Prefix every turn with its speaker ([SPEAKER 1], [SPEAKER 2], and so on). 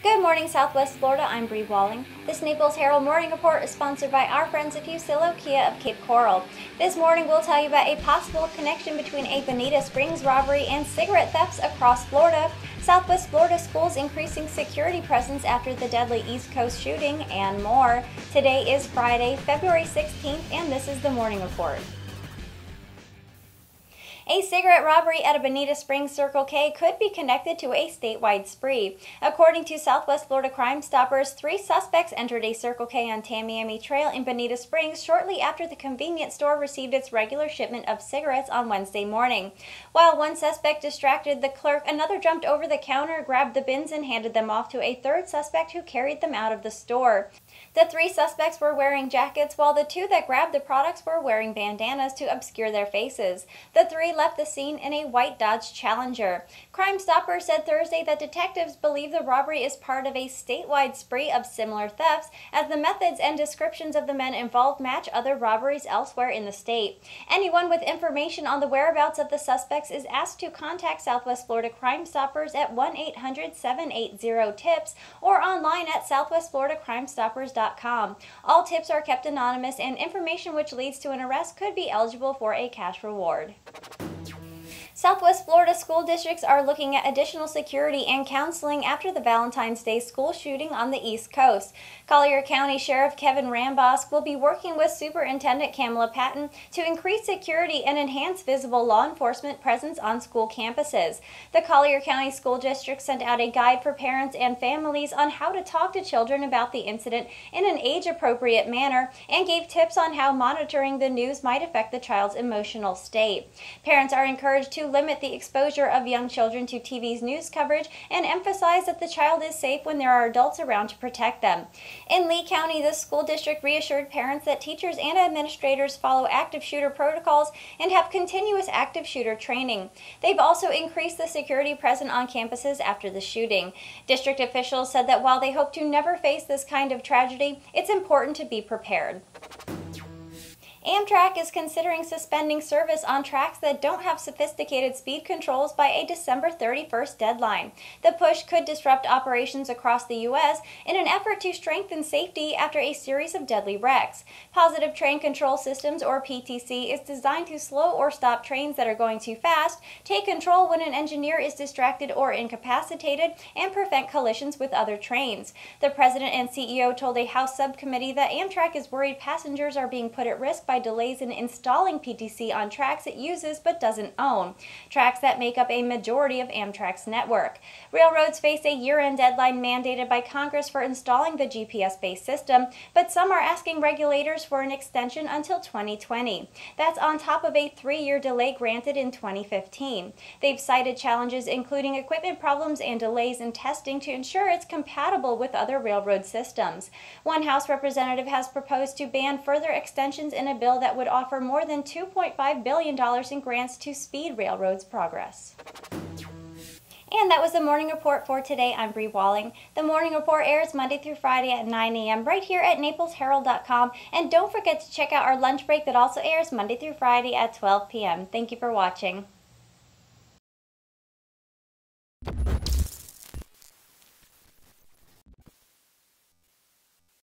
[SPEAKER 1] Good morning, Southwest Florida. I'm Bri Walling. This Naples Herald Morning Report is sponsored by our friends at Fusillo Kia of Cape Coral. This morning, we'll tell you about a possible connection between a Bonita Springs robbery and cigarette thefts across Florida, Southwest Florida schools increasing security presence after the deadly East Coast shooting, and more. Today is Friday, February 16th, and this is the Morning Report. A cigarette robbery at a Bonita Springs Circle K could be connected to a statewide spree. According to Southwest Florida Crime Stoppers, 3 suspects entered a Circle K on Tamiami Trail in Bonita Springs shortly after the convenience store received its regular shipment of cigarettes on Wednesday morning. While one suspect distracted the clerk, another jumped over the counter, grabbed the bins, and handed them off to a third suspect who carried them out of the store. The 3 suspects were wearing jackets, while the 2 that grabbed the products were wearing bandanas to obscure their faces. The 3 left the scene in a white Dodge Challenger. Crime Stoppers said Thursday that detectives believe the robbery is part of a statewide spree of similar thefts, as the methods and descriptions of the men involved match other robberies elsewhere in the state. Anyone with information on the whereabouts of the suspects is asked to contact Southwest Florida Crime Stoppers at 1-800-780-TIPS or online at southwestfloridacrimestoppers.com. All tips are kept anonymous, and information which leads to an arrest could be eligible for a cash reward. Southwest Florida school districts are looking at additional security and counseling after the Valentine's Day school shooting on the East Coast. Collier County Sheriff Kevin Rambosk will be working with Superintendent Kamala Patton to increase security and enhance visible law enforcement presence on school campuses. The Collier County School District sent out a guide for parents and families on how to talk to children about the incident in an age-appropriate manner and gave tips on how monitoring the news might affect the child's emotional state. Parents are encouraged to limit the exposure of young children to TV's news coverage and emphasize that the child is safe when there are adults around to protect them. In Lee County, the school district reassured parents that teachers and administrators follow active shooter protocols and have continuous active shooter training. They've also increased the security present on campuses after the shooting. District officials said that while they hope to never face this kind of tragedy, it's important to be prepared. Amtrak is considering suspending service on tracks that don't have sophisticated speed controls by a December 31st deadline. The push could disrupt operations across the U.S. in an effort to strengthen safety after a series of deadly wrecks. Positive Train Control Systems, or PTC, is designed to slow or stop trains that are going too fast, take control when an engineer is distracted or incapacitated, and prevent collisions with other trains. The president and CEO told a House subcommittee that Amtrak is worried passengers are being put at risk by delays in installing PTC on tracks it uses but doesn't own, tracks that make up a majority of Amtrak's network. Railroads face a year-end deadline mandated by Congress for installing the GPS-based system, but some are asking regulators for an extension until 2020. That's on top of a 3-year delay granted in 2015. They've cited challenges including equipment problems and delays in testing to ensure it's compatible with other railroad systems. One House representative has proposed to ban further extensions in a bill that would offer more than $2.5 billion in grants to speed railroads' progress. And that was the Morning Report for today. I'm Bri Walling. The Morning Report airs Monday through Friday at 9 a.m. right here at NaplesHerald.com. And don't forget to check out our lunch break that also airs Monday through Friday at 12 p.m. Thank you for watching.